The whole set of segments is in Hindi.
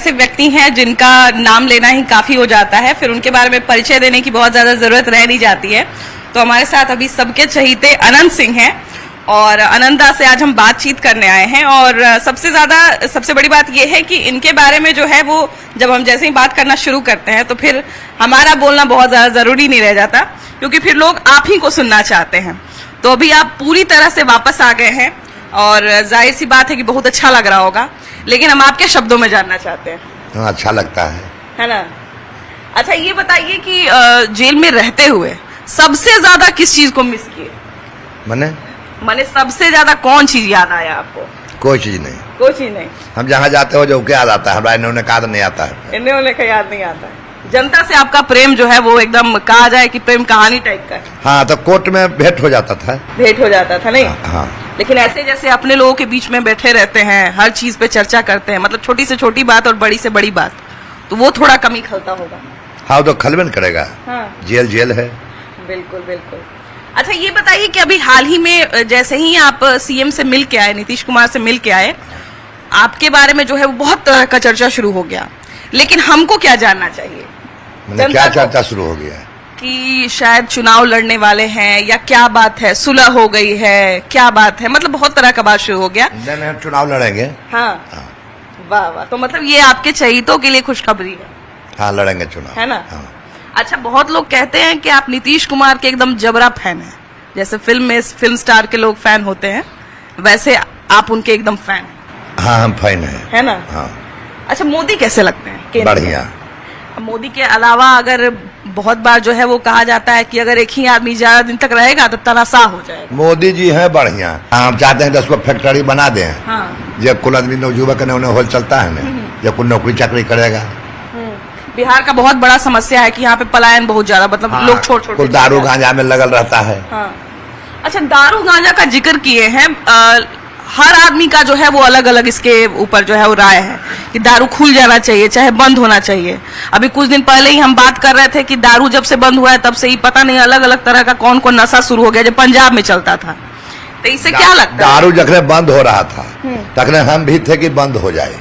ऐसे व्यक्ति हैं जिनका नाम लेना ही काफी हो जाता है, फिर उनके बारे में परिचय देने की बहुत ज्यादा जरूरत रह नहीं जाती है। तो हमारे साथ अभी सबके चहीते अनंत सिंह हैं और अनंता से आज हम बातचीत करने आए हैं। और सबसे बड़ी बात यह है कि इनके बारे में जो है वो जब हम जैसे ही बात करना शुरू करते हैं तो फिर हमारा बोलना बहुत ज्यादा जरूरी नहीं रह जाता, क्योंकि फिर लोग आप ही को सुनना चाहते हैं। तो अभी आप पूरी तरह से वापस आ गए हैं और जाहिर सी बात है कि बहुत अच्छा लग रहा होगा, लेकिन हम आपके शब्दों में जानना चाहते हैं। अच्छा लगता है ना? अच्छा, ये बताइए कि जेल में रहते हुए सबसे ज्यादा किस चीज को मिस किए? माने सबसे ज्यादा कौन चीज याद आया आपको? कोई चीज नहीं। कोई चीज नहीं? हम जहाँ जाते हो जो क्या याद आता है, हमारा इन्होंने कहा नहीं आता है। इन्होंने का याद नहीं आता है। जनता से आपका प्रेम जो है वो एकदम कहा जाए कि प्रेम कहानी टाइप का है। हाँ, तो कोर्ट में भेंट हो जाता था। भेंट हो जाता था नहीं? हाँ। लेकिन ऐसे जैसे अपने लोगों के बीच में बैठे रहते हैं, हर चीज पे चर्चा करते हैं, मतलब छोटी से छोटी बात और बड़ी से बड़ी बात, तो वो थोड़ा कमी खलता होगा। हाँ, तो खलबन करेगा। हाँ। जेल है। बिल्कुल बिल्कुल। अच्छा, ये बताइए कि अभी हाल ही में जैसे ही आप सीएम से मिल के आए, नीतीश कुमार से मिल के आए, आपके बारे में जो है वो बहुत तरह का चर्चा शुरू हो गया, लेकिन हमको क्या जानना चाहिए? क्या चर्चा शुरू हो गया? कि शायद चुनाव लड़ने वाले हैं या क्या बात है, सुलह हो गई है, क्या बात है, मतलब बहुत तरह का बात शुरू हो गया। नहीं, हम चुनाव लड़ेंगे। हाँ। वाह वाह, तो मतलब ये आपके चहीतों के लिए खुशखबरी है। हाँ, लड़ेंगे चुनाव, है ना? हाँ। अच्छा, बहुत लोग कहते हैं कि आप नीतीश कुमार के एकदम जबरा फैन हैं, जैसे फिल्म में फिल्म स्टार के लोग फैन होते हैं, वैसे आप उनके एकदम फैन हैं। हाँ, हम फैन है ना? हाँ। अच्छा, मोदी कैसे लगते हैं? बढ़िया। मोदी के अलावा अगर बहुत बार जो है वो कहा जाता है कि अगर एक ही आदमी ज्यादा दिन तक रहेगा तो तनाशा हो जाएगा। मोदी जी है बढ़िया। हम चाहते हैं 10 को फैक्ट्री बना दें। हाँ। जब कुल आदमी नवजुवक ने उन्हें होल चलता है ना, जब कुछ नौकरी चाकरी करेगा। बिहार का बहुत बड़ा समस्या है कि यहाँ पे पलायन बहुत ज्यादा, मतलब हाँ, लोग छोड़ कुछ दारू गांजा में लगल रहता है। हाँ। अच्छा, दारू गांजा का जिक्र किए हैं, हर आदमी का जो है वो अलग अलग इसके ऊपर जो है वो राय है कि दारू खुल जाना चाहिए, चाहे बंद होना चाहिए। अभी कुछ दिन पहले ही हम बात कर रहे थे कि दारू जब से बंद हुआ है तब से ही पता नहीं अलग अलग तरह का कौन कौन नशा शुरू हो गया, जो पंजाब में चलता था। तो इससे क्या लगता है? दारू जखने बंद हो रहा था तखने हम भी थे कि बंद हो जाए,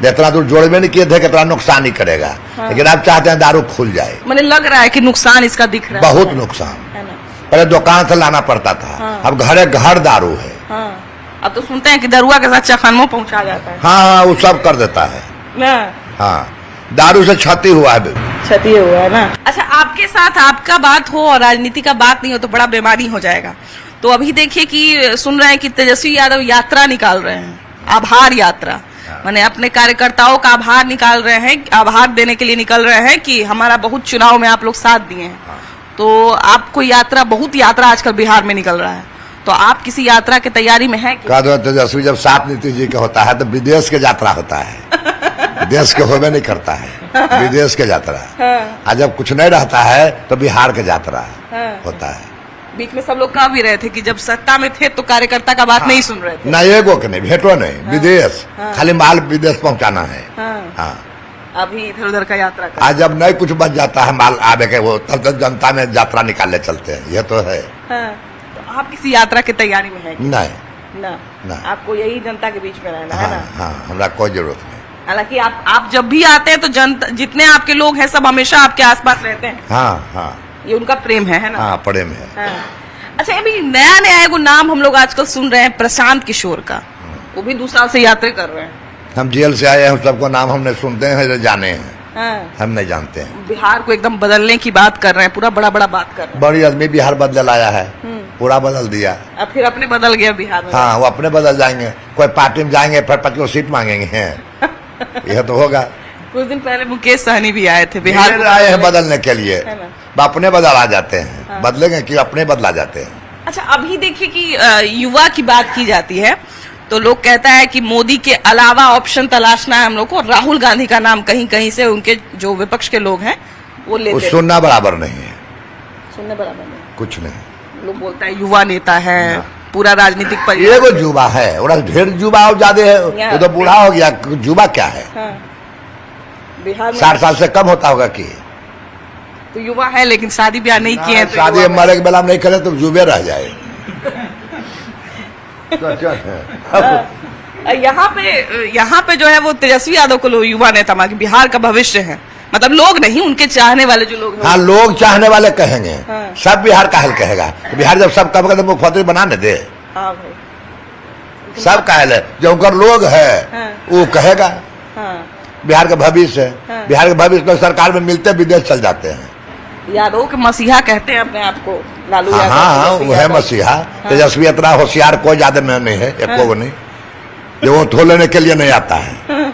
इतना दूर जोड़ में नहीं किए थे कि इतना नुकसान ही करेगा। हाँ। लेकिन आप चाहते हैं दारू खुल जाए। मुझे लग रहा है कि नुकसान इसका दिख रहा है। बहुत नुकसान। पहले दुकान से लाना पड़ता था। हाँ। अब घरे घर दारू है। हाँ। अब तो सुनते हैं कि दरुआ के साथ चखनमो पहुंचा जाता है। हाँ, वो सब कर देता है ना? हाँ, दारू से क्षति हुआ है। क्षति हुआ है ना? अच्छा, आपके साथ आपका बात हो और राजनीति का बात नहीं हो तो बड़ा बेमारी हो जाएगा। तो अभी देखिए कि सुन रहे हैं कि तेजस्वी यादव यात्रा निकाल रहे हैं, आभार यात्रा, माने अपने कार्यकर्ताओं का आभार निकाल रहे हैं, आभार देने के लिए निकल रहे हैं कि हमारा बहुत चुनाव में आप लोग साथ दिए हैं। तो आपको बहुत यात्रा आजकल बिहार में निकल रहा है, तो आप किसी यात्रा की तैयारी में है? तेजस्वी जब साथ नीतीश जी का होता है तो विदेश के यात्रा होता है। देश के होवे नहीं करता है, विदेश के यात्रा। और जब कुछ नहीं रहता है तो बिहार के यात्रा होता है। बीच में सब लोग कह भी रहे थे कि जब सत्ता में थे तो कार्यकर्ता का बात नहीं सुन रहे थे। नहीं, एगो के नहीं, भेंटो नहीं। विदेश खाली माल विदेश पहुंचाना है। हाँ। अभी इधर उधर का यात्रा आज जब नहीं कुछ बच जाता है माल आवे के, वो तब तक जनता में यात्रा निकालने चलते हैं। ये तो है। तो आप किसी यात्रा की तैयारी में है? नहीं ना, आपको यही जनता के बीच में रहना है ना? हाँ, हमरा कोई जरूरत नहीं। हालांकि आप जब भी आते हैं तो जनता, जितने आपके लोग हैं सब हमेशा आपके आसपास रहते हैं। हाँ, ये उनका प्रेम है ना? हाँ, प्रेम है। हाँ। अच्छा, अभी नया एगो नाम हम लोग आजकल सुन रहे हैं, प्रशांत किशोर का, वो भी 2 साल से यात्रा कर रहे हैं। हम जेल से आए हैं, सबको नाम हमने सुनते हैं, जाने हैं। हाँ। हम नहीं जानते हैं। बिहार को एकदम बदलने की बात कर रहे हैं, पूरा बड़ा बात कर रहे हैं। बड़ी आदमी बिहार बदल आया है, पूरा बदल दिया। अब फिर अपने बदल गया बिहार में। हाँ, वो अपने बदल जाएंगे, कोई पार्टी में जाएंगे फिर 25 सीट मांगेंगे। यह तो होगा। कुछ दिन पहले मुकेश सहनी भी आए थे बिहार में, आए हैं बदलने के लिए। अपने बदल आ जाते हैं। हाँ। बदलेंगे कि अपने बदला जाते हैं। अच्छा, अभी देखिए कि युवा की बात की जाती है तो लोग कहता है कि मोदी के अलावा ऑप्शन तलाशना है हम लोग को, राहुल गांधी का नाम कहीं कहीं से उनके जो विपक्ष के लोग हैं वो लेते हैं। सुनना बराबर नहीं है। सुनने बराबर नहीं, कुछ नहीं। लोग बोलता है युवा नेता है, पूरा राजनीतिक परिवार। एगो युवा है, और ढेर युवा ज्यादा है, वो तो बूढ़ा हो गया। युवा क्या है? बिहार में 60 साल से कम होता होगा कि? तो युवा है लेकिन शादी ब्याह नहीं किए, तो शादी मरे के बेला नहीं करे तो युवे रह जाए। यहाँ पे जो है वो तेजस्वी यादव को लोग युवा नेता मान के बिहार का भविष्य है, मतलब लोग नहीं, उनके चाहने वाले जो लोग हैं। हाँ, लोग चाहने वाले कहेंगे। हाँ। सब बिहार का हल कहेगा। बिहार जब सब कहेगा तो मुख्यमंत्री बनाने दे। हाँ भाई, सब का हल है, जो उनका लोग है हाँ। वो कहेगा। हाँ। बिहार का भविष्य है। हाँ। बिहार के भविष्य में सरकार में मिलते विदेश चल जाते हैं। यादव के मसीहा कहते हैं अपने आप को, लालू हाँ यादव। हाँ, तेजस्वी वो है यादव। मसीहा। तेजस्वी इतना होशियार कोई ज्यादा में नहीं है, एको को नहीं, जो वो थो लेने के लिए नहीं आता है।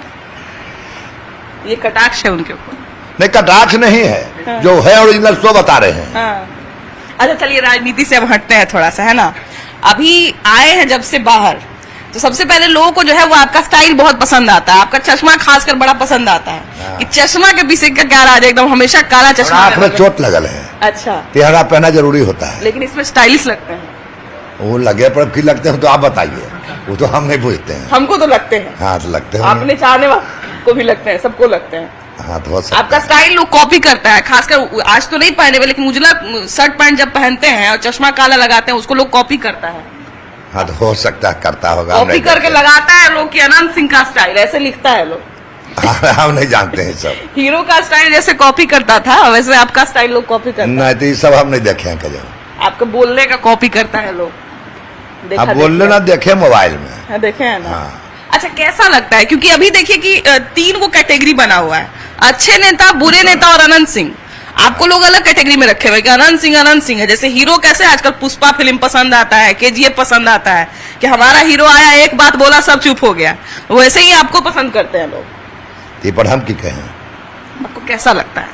ये कटाक्ष है उनके ऊपर। नहीं, कटाक्ष नहीं है, जो है ओरिजिनल सो बता रहे हैं। हाँ। अच्छा चलिए, राजनीति से अब हटते हैं थोड़ा सा, है ना। अभी आए हैं जब से बाहर, तो सबसे पहले लोगों को जो है वो आपका स्टाइल बहुत पसंद आता है, आपका चश्मा खासकर बड़ा पसंद आता है। कि चश्मा के पीछे का क्या राज है, एकदम हमेशा काला चश्मा। आंख में चोट लगल है, अच्छा, तिहरा पहना जरूरी होता है। लेकिन इसमें स्टाइलिश लगते हैं। वो लगे पर की लगते हैं तो आप बताइए, वो तो हम नहीं पूछते हैं। हमको तो लगते हैं। हाँ, तो लगते हैं। अपने चाहने वालों को भी लगते हैं, सबको लगते हैं। हाँ, तो हो सकता आपका है। स्टाइल लोग कॉपी करता है, खासकर आज तो नहीं पहने हुए, लेकिन उजला शर्ट पैंट जब पहनते हैं और चश्मा काला लगाते हैं, उसको लोग कॉपी करता है। हाँ, तो हो सकता है करता होगा। हम कॉपी नहीं करके जानते। लगाता है लोग कि अनंत सिंह का स्टाइल, ऐसे लिखता है लोग। हाँ, हम नहीं जानते हैं सब। हीरो का स्टाइल जैसे कॉपी करता था, वैसे आपका स्टाइल लोग कॉपी करता है। नहीं, तो ये सब हम नहीं देखे हैं कभी। आपके बोलने का कॉपी करता है लोग। देखा आप बोल देखा। लेना, देखे मोबाइल में। हाँ, देखे हैं ना। हाँ। अच्छा, कैसा लगता है, क्योंकि अभी देखिए कि 3 वो कैटेगरी बना हुआ है, अच्छे नेता, बुरे नेता और अनंत सिंह। आपको लोग अलग कैटेगरी में रखे हुए कि अनंत सिंह है। जैसे हीरो कैसे आजकल पुष्पा फिल्म पसंद आता है, KGF पसंद आता है, कि हमारा हीरो आया, एक बात बोला, सब चुप हो गया, वैसे ही आपको पसंद करते हैं लोग। ये पर हम की कहें, आपको कैसा लगता है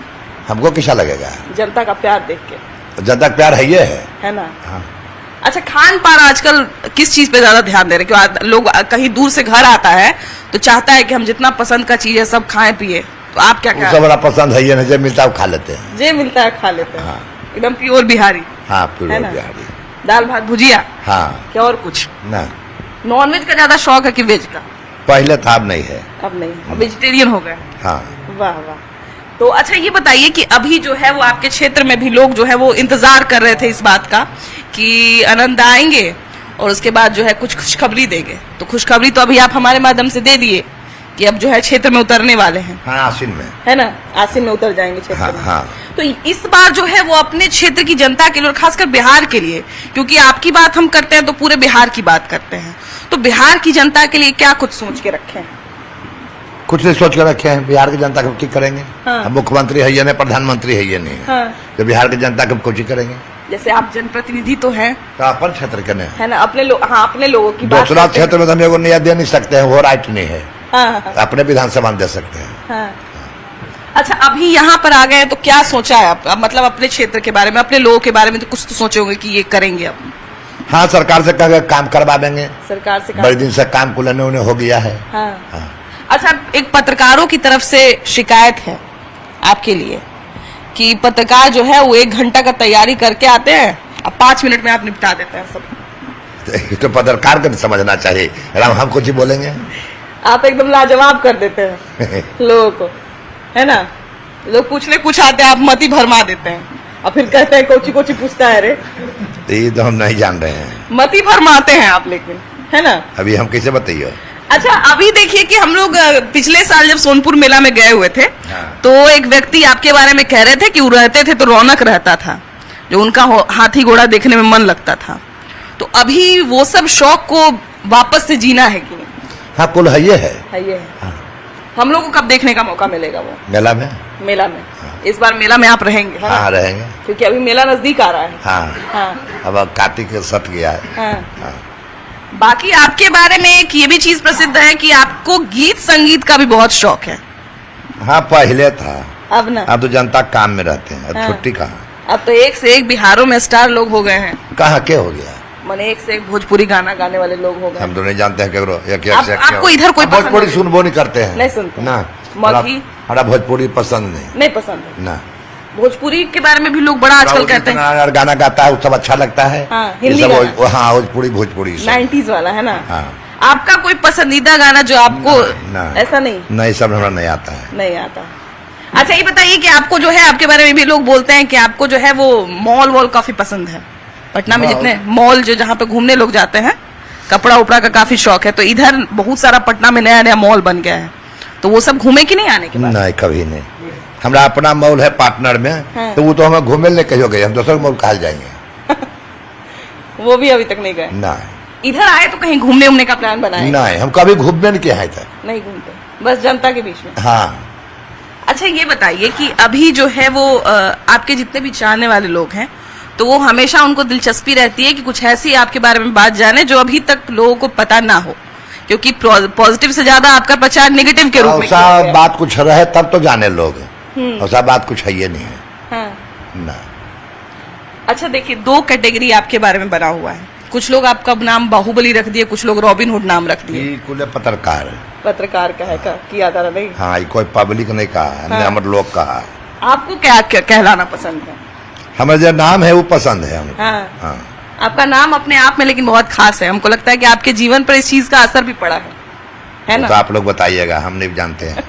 हमको कैसा लगेगा? जनता का प्यार देख के? जनता का प्यार है ये है ना। हाँ। अच्छा, खान पान आजकल किस चीज पे ज्यादा ध्यान दे रहे हैं? क्यों लोग कहीं दूर से घर आता है तो चाहता है कि हम जितना पसंद का चीज है सब खाएं पिए, तो आप क्या वो सब बड़ा पसंद है ये नहीं, जो मिलता है वो खा लेते हैं। जे मिलता है खा लेते हैं। हाँ। एकदम प्योर बिहारी। हाँ, है पूरा ना? बिहारी। दाल भात भुजिया, हाँ, क्या और कुछ? ना नॉनवेज का ज्यादा शौक है कि वेज का? पहले था, अब नहीं है। अब नहीं, अब वेजिटेरियन हो गए। हाँ। वाह वाह। तो अच्छा ये बताइए कि अभी जो है वो आपके क्षेत्र में भी लोग जो है वो इंतजार कर रहे थे इस बात का कि अनंत आएंगे और उसके बाद जो है कुछ खुशखबरी देंगे, तो खुशखबरी तो अभी आप हमारे माध्यम से दे दिए कि अब जो है क्षेत्र में उतरने वाले हैं। हाँ, आसिन में। है ना, आसिन में उतर जाएंगे क्षेत्र हाँ, में। हाँ। तो इस बार जो है वो अपने क्षेत्र की जनता के लिए और खासकर बिहार के लिए, क्योंकि आपकी बात हम करते हैं तो पूरे बिहार की बात करते हैं, तो बिहार की जनता के लिए क्या कुछ सोच के रखे हैं? कुछ नहीं सोच कर रखे हैं। बिहार की जनता को की करेंगे? हाँ। हम मुख्यमंत्री है ये नहीं, प्रधानमंत्री है ये नहीं, हाँ। तो बिहार की जनता को कुछ ही करेंगे। जैसे आप जनप्रतिनिधि तो हैं, तो अपन क्षेत्र के नहीं, है ना, अपने लोग, हाँ अपने लोगों की बात दूसरा करते हैं। क्षेत्र में तो हम एगो न्याय दे नहीं सकते हैं, वो राइट नहीं है। हाँ, हाँ, अपने विधानसभा में दे सकते हैं। हाँ। अच्छा, अभी यहाँ पर आ गए तो क्या सोचा है आप? मतलब अपने क्षेत्र के बारे में, अपने लोगों के बारे में तो कुछ तो सोचे होंगे कि ये करेंगे अब। हाँ, सरकार से कह काम करवा देंगे। सरकार से बड़े दिन से काम को लेने उन्हें हो गया है। हाँ। हाँ। अच्छा, एक पत्रकारों की तरफ से शिकायत है आपके लिए कि पत्रकार जो है वो 1 घंटा का तैयारी करके आते हैं, अब 5 मिनट में आप निपटा देते हैं सब। तो पत्रकार को समझना चाहिए, हम कुछ ही बोलेंगे। आप एकदम लाजवाब कर देते हैं लोगों को, है ना। लोग पूछने कुछ आते हैं, आप मती भरमा देते हैं और फिर कहते हैं कोची कोची पूछता है रे। तो ये तो हम नहीं जान रहे हैं, मती भरमाते हैं आप, लेकिन है ना। अभी हम कैसे बताइए। अच्छा, अभी देखिए कि हम लोग पिछले साल जब सोनपुर मेला में गए हुए थे, हाँ। तो एक व्यक्ति आपके बारे में कह रहे थे कि वो रहते थे तो रौनक रहता था, जो उनका हाथी घोड़ा देखने में मन लगता था। तो अभी वो सब शौक को वापस से जीना है कि नहीं? हाँ, कुल है ये है। है ये। हम लोग को कब देखने का मौका मिलेगा वो मेला में? मेला में? इस बार मेला में आप रहेंगे, है ना? हाँ, रहेंगे। क्योंकि अभी मेला नजदीक आ रहा है। हाँ, हाँ, अब कार्तिक सट गया है। हाँ। हाँ। बाकी आपके बारे में एक ये भी चीज प्रसिद्ध है कि आपको गीत संगीत का भी बहुत शौक है। हाँ, पहले था, अब ना, अब तो जनता काम में रहते हैं, अब हाँ। छुट्टी कहाँ। अब तो एक से एक बिहारों में स्टार लोग हो गए हैं, कहाँ के हो गया? माने एक से एक भोजपुरी गाना गाने वाले लोग हो गए। हम तो नहीं जानते हैं केकरो। आपको इधर कोई पसंद भोजपुरी नहीं? सुनबो नहीं करते हैं। नहीं सुनते? ना, मगही? हमारा भोजपुरी पसंद नहीं। नहीं पसंद है। ना, भोजपुरी के बारे में भी लोग बड़ा आजकल कहते हैं। यार गाना गाता है वो सब अच्छा लगता है। हाँ, ये हिंदी सब गाना। हाँ, भोजपुरी सब। 90s वाला, है ना। हाँ। आपका कोई पसंदीदा गाना जो आपको ना, ऐसा नहीं? नहीं, सब हमारा नहीं आता है। नहीं आता। अच्छा, ये बताइए कि आपको जो है, आपके बारे में भी लोग बोलते हैं कि आपको जो है वो मॉल वॉल काफी पसंद है। पटना में हाँ। जितने मॉल जो जहाँ पे घूमने लोग जाते हैं, कपड़ा उपड़ा का काफी शौक है, तो इधर बहुत सारा पटना में नया नया मॉल बन गया है, तो वो सब घूमे कि नहीं आने के बाद? नहीं, कभी नहीं। हमारा अपना मॉल है पार्टनर में। हाँ। तो वो तो हमें घूमे नहीं कहो गए, हम दूसरा मॉल कहा जाएंगे। वो भी अभी तक नहीं गए? नहीं। इधर आए तो कहीं घूमने उमने का प्लान बनाए? नहीं, हम कभी घूमने नहीं किए हैं तक। नहीं घूमते, बस जनता के बीच में। हाँ। अच्छा ये बताइए कि अभी जो है वो आपके जितने भी चाहने वाले लोग हैं, तो वो हमेशा उनको दिलचस्पी रहती है कि कुछ ऐसी आपके बारे में बात जाने जो अभी तक लोगों को पता ना हो, क्योंकि पॉजिटिव से ज्यादा आपका प्रचार नेगेटिव के रूप में ऐसा किया गया। बात कुछ रहे तब तो जाने लोग, ऐसा बात कुछ है ये नहीं है। हाँ। ना। अच्छा देखिए, दो कैटेगरी आपके बारे में बना हुआ है, कुछ लोग आपका नाम बाहुबली रख दिए, कुछ लोग रॉबिन हुड नाम रख दिए। ये कुल पत्रकार। पत्रकार का है, का किया था नहीं? हाँ, ये कोई पब्लिक नहीं कहा है, हाँ। हमारे लोग कहा। आपको क्या कहलाना पसंद है? हमारे जो नाम है वो पसंद है हमको। हाँ। हाँ। आपका नाम अपने आप में लेकिन बहुत खास है, हमको लगता है कि आपके जीवन पर इस चीज का असर भी पड़ा है ना? तो आप लोग बताइएगा, हम नहीं जानते हैं।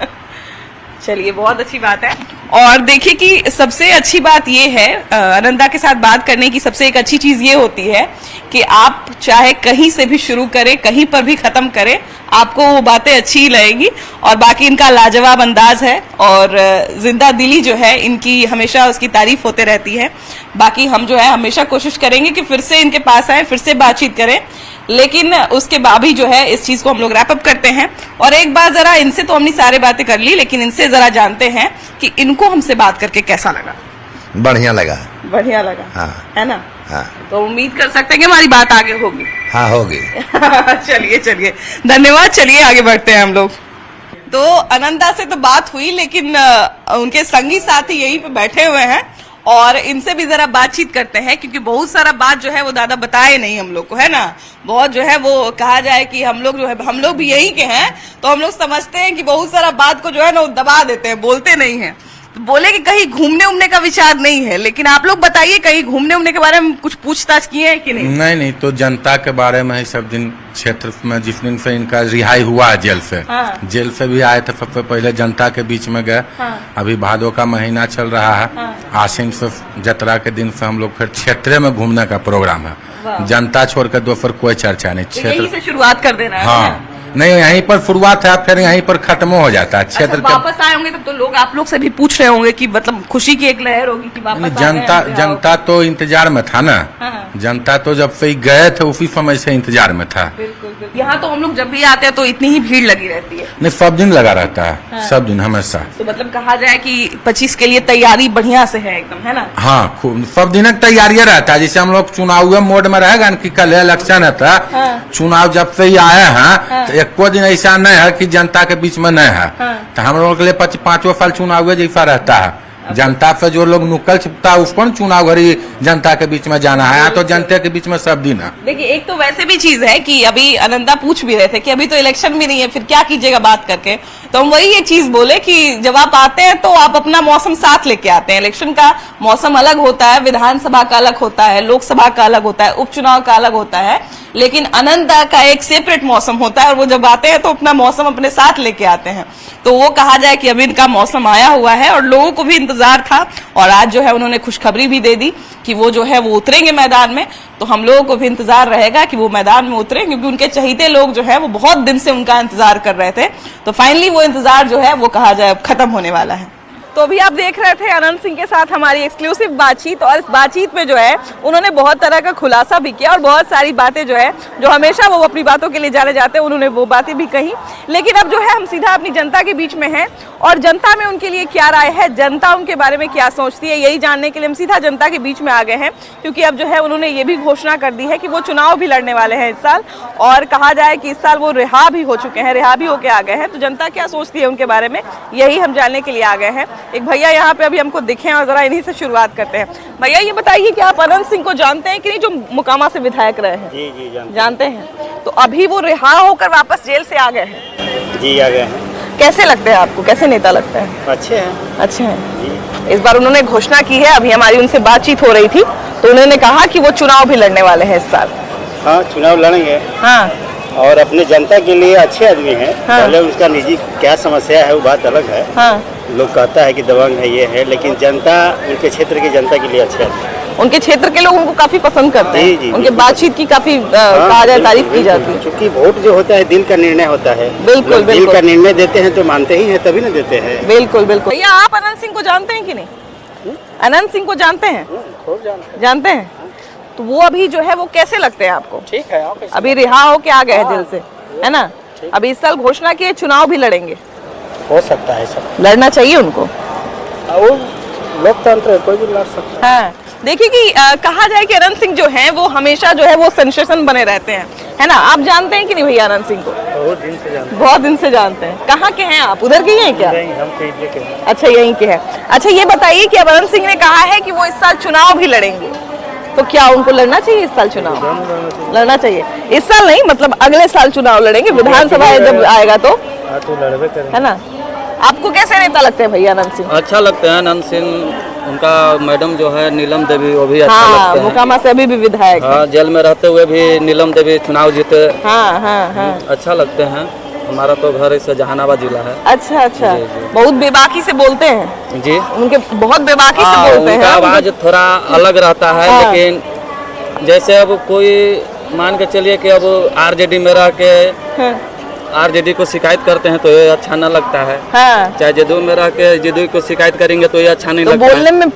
चलिए, बहुत अच्छी बात है। और देखिए कि सबसे अच्छी बात ये है, आनंदा के साथ बात करने की सबसे एक अच्छी चीज ये होती है कि आप चाहे कहीं से भी शुरू करें, कहीं पर भी खत्म करें, आपको वो बातें अच्छी ही लगेगी। और बाकी इनका लाजवाब अंदाज है और जिंदा दिली जो है इनकी हमेशा उसकी तारीफ होते रहती है। बाकी हम जो है हमेशा कोशिश करेंगे कि फिर से इनके पास आए, फिर से बातचीत करें, लेकिन उसके बाद भी जो है इस चीज को हम लोग रैप अप करते हैं। और एक बार जरा इनसे तो हमने सारी बातें कर ली, लेकिन इनसे जरा जानते हैं कि इनको हमसे बात करके कैसा लगा। बढ़िया लगा। बढ़िया लगा। हाँ। है ना? हाँ। तो उम्मीद कर सकते हैं कि हमारी बात आगे होगी। हाँ, होगी। चलिए चलिए, धन्यवाद। चलिए आगे बढ़ते हैं हम लोग। तो आनंदा से तो बात हुई, लेकिन उनके संगी साथी यहीं पे बैठे हुए हैं और इनसे भी जरा बातचीत करते हैं, क्योंकि बहुत सारा बात जो है वो दादा बताए नहीं हम लोग को, है ना? बहुत जो है वो कहा जाए कि हम लोग जो है, हम लोग भी यहीं के हैं, तो हम लोग समझते हैं कि बहुत सारा बात को जो है ना वो दबा देते हैं, बोलते नहीं है। तो बोले कि कहीं घूमने उमने का विचार नहीं है, लेकिन आप लोग बताइए, कहीं घूमने उमने के बारे में कुछ पूछताछ किए हैं कि नहीं? नहीं, तो जनता के बारे में ही सब दिन क्षेत्र में, जिस दिन से इनका रिहाई हुआ है जेल से। हाँ। जेल से भी आए थे, सबसे पहले जनता के बीच में गए। हाँ। अभी भादो का महीना चल रहा है। हाँ। आश्विन से जतरा के दिन से हम लोग फिर क्षेत्र में घूमने का प्रोग्राम वाह। है। जनता छोड़ कर दोपहर कोई चर्चा नहीं। तो यहीं से शुरुआत कर देना है। हाँ, नहीं, यहीं पर शुरुआत है, फिर यहीं पर खत्म हो जाता है क्षेत्र अच्छा, वापस आए होंगे तब तो लोग आप लोग से भी पूछ रहे होंगे कि मतलब खुशी की एक लहर होगी कि वापस आ गए हैं, जनता तो इंतजार में था ना। हाँ। जनता तो जब से ही गए थे उसी समय से इंतजार में था। बिल्कुल बिल्कुल। यहाँ तो हम लोग जब भी आते हैं तो इतनी ही भीड़ लगी रहती है। नहीं, सब दिन लगा रहता है। हाँ। सब दिन हमेशा। तो मतलब कहा जाए कि 25 के लिए तैयारी बढ़िया से है एकदम, है ना? हाँ, खूब सब दिन तैयारियां रहता है। जैसे हम लोग चुनाव मोड में रहेगा कि कल इलेक्शन है, हाँ। चुनाव जब से ही आए हैं, हाँ। तो एको दिन ऐसा नहीं है कि जनता के बीच में नहीं है। हाँ। तो हम लोग के लिए 5 साल चुनाव जैसा रहता है। जनता से जो लोग नुकल छिपता है उसको चुनाव घड़ी जनता के बीच में जाना है। तो जनता के बीच में सब दिन है। देखिए, एक तो वैसे भी चीज है कि अभी आनंदा पूछ भी रहे थे कि अभी तो इलेक्शन भी नहीं है, फिर क्या कीजिएगा बात करके। तो हम वही एक चीज बोले कि जब आप आते हैं तो आप अपना मौसम साथ लेके आते हैं। इलेक्शन का मौसम अलग होता है, विधानसभा का अलग होता है, लोकसभा का अलग होता है, उपचुनाव का अलग होता है, लेकिन आनंदा का एक सेपरेट मौसम होता है और वो जब आते हैं तो अपना मौसम अपने साथ लेके आते हैं। तो वो कहा जाए कि अभी इनका मौसम आया हुआ है और लोगों को भी इंतजार था, और आज जो है उन्होंने खुशखबरी भी दे दी कि वो जो है वो उतरेंगे मैदान में। तो हम लोगों को भी इंतजार रहेगा कि वो मैदान में उतरे, क्योंकि उनके चहीते लोग जो है वो बहुत दिन से उनका इंतजार कर रहे थे। तो फाइनली वो इंतजार जो है वो कहा जाए खत्म होने वाला है। तो अभी आप देख रहे थे आनंद सिंह के साथ हमारी एक्सक्लूसिव बातचीत, और इस बातचीत में जो है उन्होंने बहुत तरह का खुलासा भी किया और बहुत सारी बातें जो है, जो हमेशा वो अपनी बातों के लिए जाने जाते हैं, उन्होंने वो बातें भी कही। लेकिन अब जो है हम सीधा अपनी जनता के बीच में हैं और जनता में उनके लिए क्या राय है, जनता उनके बारे में क्या सोचती है, यही जानने के लिए हम सीधा जनता के बीच में आ गए हैं। क्योंकि अब जो है उन्होंने ये भी घोषणा कर दी है कि वो चुनाव भी लड़ने वाले हैं इस साल, और कहा जाए कि इस साल वो रिहा भी हो चुके हैं, रिहा भी होके आ गए हैं। तो जनता क्या सोचती है उनके बारे में, यही हम जानने के लिए आ गए हैं। एक भैया यहाँ पे अभी हमको दिखे हैं और जरा इन्हीं से शुरुआत करते हैं। भैया ये बताइए कि आप आनंद सिंह को जानते हैं कि नहीं, जो मोकामा से विधायक रहे हैं? जी जानते हैं। तो अभी वो रिहा होकर वापस जेल से आ गए हैं। जी, आ गए हैं। कैसे लगते हैं आपको, कैसे नेता लगते हैं? अच्छे हैं। अच्छे हैं। इस बार उन्होंने घोषणा की है, अभी हमारी उनसे बातचीत हो रही थी, तो उन्होंने कहा कि वो चुनाव भी लड़ने वाले हैं इस साल। हाँ, चुनाव लड़ेंगे। हाँ। और अपने जनता के लिए अच्छे आदमी हैं। हाँ। पहले उसका निजी क्या समस्या है वो बात अलग है। हाँ। लोग कहता है कि दबंग है, ये है, लेकिन जनता, उनके क्षेत्र की जनता के लिए अच्छे आदमी। उनके क्षेत्र के लोग उनको काफी पसंद करते जी, हैं, जी, उनके जी। बातचीत की काफी कहा जाए तारीफ की जाती है। क्योंकि वोट जो होता है दिल का निर्णय होता है। बिल्कुल, लोग दिल बिल्कुल। का निर्णय देते हैं तो मानते ही हैं, तभी ना देते हैं। बिल्कुल बिल्कुल। भैया आप अनंत सिंह को जानते हैं कि नहीं? अनंत सिंह को जानते हैं? खूब जानते हैं। जानते हैं? तो वो अभी जो है वो कैसे लगते हैं आपको? ठीक है, आप अभी रिहा हो के आ गए हैं जेल से, है ना? अभी इस साल घोषणा की है चुनाव भी लड़ेंगे, हो सकता है सब। लड़ना चाहिए उनको। वो लोकतंत्र है, कोई भी लड़ सकता हाँ, देखिए कि कहा जाए कि अनंत सिंह जो हैं वो हमेशा जो है वो सेंसेशन बने रहते हैं, है ना? आप जानते हैं कि नहीं भैया अनंत सिंह को? है। बहुत दिन से जानते बहुत दिन से जानते हैं। कहाँ के हैं आप? उधर के ही हैं क्या? हैं। हम पीछे के हैं। अच्छा, यहीं के हैं। अच्छा, ये बताइए कि अब अनंत सिंह ने कहा है कि वो इस साल चुनाव भी लड़ेंगे, तो क्या उनको लड़ना चाहिए इस साल चुनाव? लड़ना चाहिए। इस साल नहीं, मतलब अगले साल चुनाव लड़ेंगे, विधानसभा जब आएगा तो, हाँ, तो लड़बे करेंगे। है ना? आपको कैसे नेता लगते हैं भैया अनंत सिंह? अच्छा लगते हैं अनंत सिंह। उनका मैडम जो है नीलम देवी, वो भी अच्छा हाँ, लगते हैं। मोकामा से अभी भी विधायक है। हाँ, जेल में रहते हुए भी नीलम देवी चुनाव जीते। हाँ हाँ हाँ। अच्छा लगते हैं। हमारा तो घर इस जहानाबाद जिला है। अच्छा अच्छा, जी, जी। बहुत बेबाकी से बोलते हैं जी उनके, बहुत बेबाकी से हाँ, बोलते उनका हैं। आवाज थोड़ा अलग रहता है। हाँ। लेकिन जैसे अब कोई मान के चलिए कि अब आरजेडी में रह के हाँ, आरजेडी को शिकायत करते हैं तो ये अच्छा न लगता है। हाँ, चाहे जदयू में रह के जदयू को शिकायत करेंगे तो ये अच्छा नहीं तो लगता बोलने है। में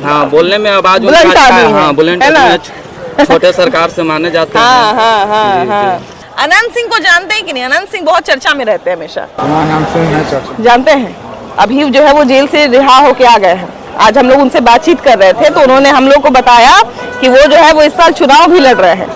हाँ, बोलने में आवाज बुलंद उनका अच्छा आदमी है। है, हाँ, बुलंद है ना? आदमी है, छोटे सरकार से माने जाते हाँ हैं। हाँ हाँ जी, जी। हाँ। अनंत सिंह को जानते हैं कि नहीं? अनंत सिंह बहुत चर्चा में रहते हैं हमेशा। नाम से जानते हैं? अभी जो है वो जेल से रिहा होके आ गए हैं। आज हम लोग उनसे बातचीत कर रहे थे तो उन्होंने हम लोग को बताया कि वो जो है वो इस साल चुनाव भी लड़ रहे हैं।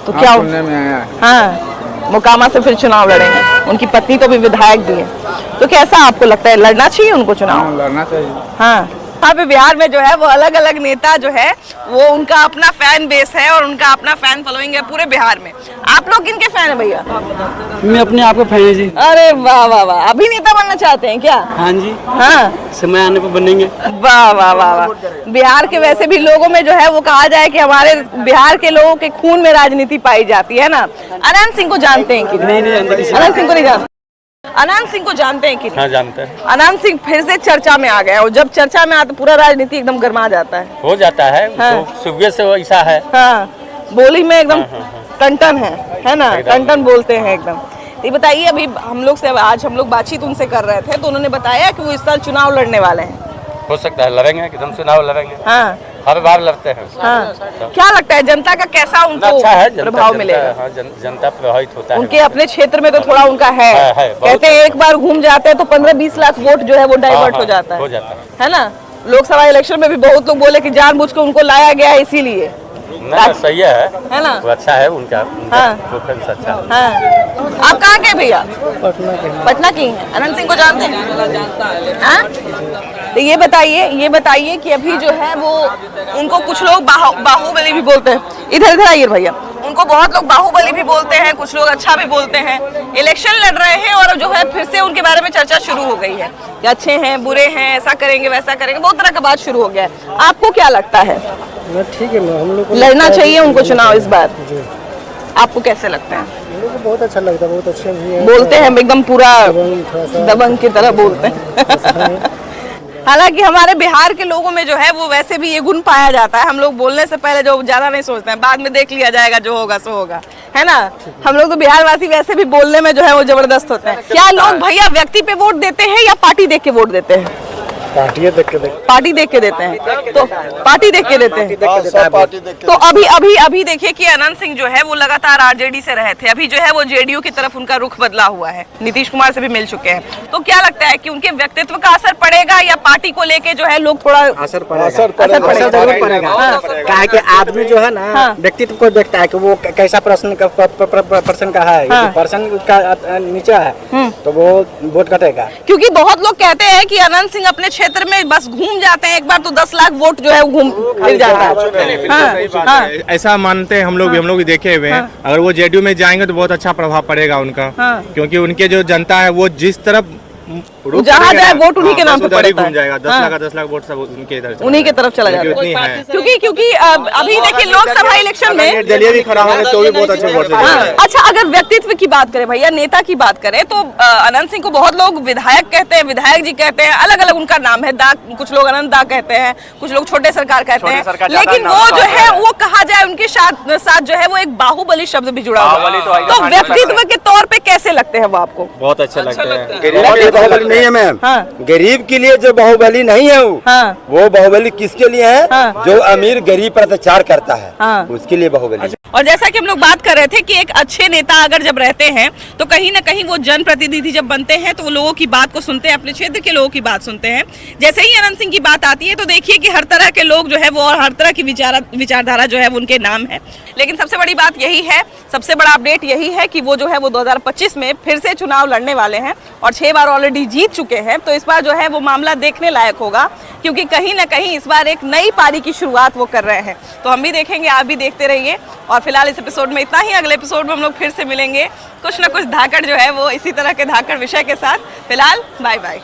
तो क्या में आया है। हाँ, मोकामा से फिर चुनाव लड़ेंगे। उनकी पत्नी तो भी विधायक भी है। तो कैसा आपको लगता है, लड़ना चाहिए उनको चुनाव? लड़ना चाहिए। हाँ, यहाँ पे बिहार में जो है वो अलग अलग नेता जो है वो उनका अपना फैन बेस है और उनका अपना फैन फॉलोइंग है पूरे बिहार में। आप लोग किनके फैन है भैया? मैं अपने आप को फैन है जी। अरे वाह वाह वाह, अभी नेता बनना चाहते हैं क्या? हाँ जी, हाँ, समय आने पर बनेंगे। वाह वाह वाह वाह। बिहार के वैसे भी लोगों में जो है वो कहा जाए कि हमारे बिहार के लोगों के खून में राजनीति पाई जाती है ना। अनंत सिंह को जानते हैं कि नहीं जानते किसी को। अनंत सिंह को नहीं जानते? अनंत सिंह को जानते हैं कि नहीं? हाँ, जानते हैं। अनंत सिंह फिर से चर्चा में आ गए और जब चर्चा में आते पूरा राजनीति एकदम गर्मा जाता है। हो जाता है। हाँ। तो सुबह से ऐसा है। हाँ, बोली में एकदम टन है ना? टन बोलते हैं एकदम। तो ये बताइए, अभी हम लोग से आज हम लोग बातचीत उनसे कर रहे थे तो उन्होंने बताया कि वो इस साल चुनाव लड़ने वाले हैं। हो सकता है लड़ेंगे, एकदम चुनाव लड़ेंगे। हाँ हर बार लड़ते हैं। हाँ। क्या लगता है जनता का कैसा उनको अच्छा है, प्रभाव मिलेगा? हाँ, जनता प्रभावित होता है। उनके अपने क्षेत्र में तो थोड़ा उनका है, बहुत कहते हैं एक बार घूम जाते हैं तो 15-20 लाख वोट जो है वो डाइवर्ट हो जाता हो है, जाता है। है ना? लोकसभा इलेक्शन में भी बहुत लोग बोले कि जानबूझ के उनको लाया गया है इसीलिए, ना, सही है है ना? वो अच्छा है उनका। हाँ। प्रेफरेंस अच्छा है। हाँ। आप कहाँ के भैया? पटना की हैं। अनंत सिंह को जानते हैं? हाँ? तो ये बताइए कि अभी जो है वो उनको कुछ लोग बाहुबली भी बोलते हैं। इधर इधर आइए भैया। उनको बहुत लोग बाहुबली भी बोलते हैं, कुछ लोग अच्छा भी बोलते हैं। इलेक्शन लड़ रहे हैं और जो है फिर से उनके बारे में चर्चा शुरू हो गई है कि अच्छे हैं, बुरे हैं, ऐसा करेंगे वैसा करेंगे, बहुत तरह का बात शुरू हो गया है। आपको क्या लगता है, ठीक है, हम लोग लड़ना चाहिए उनको चुनाव इस बार? आपको कैसे लगता है? को बहुत अच्छा लगता है, बहुत अच्छे भी है। बोलते हैं एकदम पूरा थोड़ा सा दबंग की तरह बोलते हैं। हालांकि हमारे बिहार के लोगों में जो है वो वैसे भी ये गुण पाया जाता है। हम लोग बोलने से पहले जो ज्यादा नहीं सोचते हैं, बाद में देख लिया जाएगा, जो होगा सो होगा, है ना? हम लोग तो बिहार वासी वैसे भी बोलने में जो है वो जबरदस्त होते हैं। क्या लोग भैया व्यक्ति पे वोट देते हैं या पार्टी देख के वोट देते हैं? पार्टी देख के पार्टी देख के देते हैं, तो पार्टी देख के देते हैं। तो अभी देखिए कि अनंत सिंह जो है वो लगातार आरजेडी से रहे थे, अभी जो है वो जेडीयू की तरफ उनका रुख बदला हुआ है, नीतीश कुमार से भी मिल चुके हैं। तो क्या लगता है कि उनके व्यक्तित्व का असर पड़ेगा या पार्टी को लेके जो है लोग थोड़ा असर पड़ेगा। जरूर पड़ेगा। हाँ। क्या है कि आदमी जो है ना हाँ। व्यक्तित्व को देखता है कि वो कैसा पर्सन का है। हाँ। यदि पर्सन का नीचा है तो वो वोट कटेगा। क्योंकि बहुत लोग कहते हैं कि अनंत सिंह अपने क्षेत्र में बस घूम जाते हैं, एक बार तो 10 लाख वोट जो है वो घूम फिर जाता है। हाँ, हाँ, ऐसा मानते हैं हम लोग भी, हम लोग भी देखे हुए हैं। अगर वो जेडीयू में जाएंगे तो बहुत अच्छा प्रभाव पड़ेगा उनका, क्योंकि उनके जो जनता है वो जिस तरफ रुक जहाँ जाएगा जाए ना। वोट उन्हीं के नाम पे बस उधर ही पड़ता है। घूम जाएगा, 10 हाँ। लाख का 10 लाख वोट सब उनके इधर चला उन्हीं की जाएगा। तरफ चला जाता क्योंकि उतनी है है। क्योंकि अभी देखिए लोकसभा इलेक्शन में दलिया भी खड़ा होगा तो भी बहुत अच्छे वोट से हाँ, जीतेगा। अच्छा अगर व्यक्तित्व की बात करें भैया, नेता की बात करें तो अनंत सिंह को बहुत लोग विधायक कहते हैं, विधायक जी कहते हैं, अलग अलग उनका नाम है। दा कुछ लोग अनंत दा कहते हैं, कुछ लोग छोटे सरकार कहते हैं, लेकिन वो जो है वो कहा जाए उनके साथ जो है वो एक बाहुबली शब्द भी जुड़ा हुआ है। तो व्यक्तित्व के तौर पे कैसे लगते हैं वो आपको? बहुत अच्छा लगता है। गरीब बाहुबली नहीं है मैम। हाँ। गरीब के लिए जो बाहुबली नहीं है हाँ। वो बाहुबली किसके लिए है? हाँ। जो अमीर गरीब पर अत्याचार करता है, हाँ। उसके लिए बाहुबली। और जैसा कि हम लोग बात कर रहे थे कि एक अच्छे नेता अगर जब रहते हैं तो कहीं ना कहीं वो जनप्रतिनिधि जब बनते हैं तो वो लोगों की बात को सुनते हैं, अपने क्षेत्र के लोगों की बात सुनते हैं। जैसे ही अनंत सिंह की बात आती है तो देखिए कि हर तरह के लोग जो है वो और हर तरह की विचारधारा जो है वो उनके नाम है। लेकिन सबसे बड़ी बात यही है, सबसे बड़ा अपडेट यही है कि वो जो है वो 2025 में फिर से चुनाव लड़ने वाले हैं और 6 बार ऑलरेडी जीत चुके हैं। तो इस बार जो है वो मामला देखने लायक होगा, क्योंकि कहीं ना कहीं इस बार एक नई पारी की शुरुआत वो कर रहे हैं। तो हम भी देखेंगे, आप भी देखते रहिए। और फिलहाल इस एपिसोड में इतना ही। अगले एपिसोड में हम लोग फिर से मिलेंगे कुछ ना कुछ धाकड़ जो है वो इसी तरह के धाकड़ विषय के साथ। फिलहाल बाय बाय।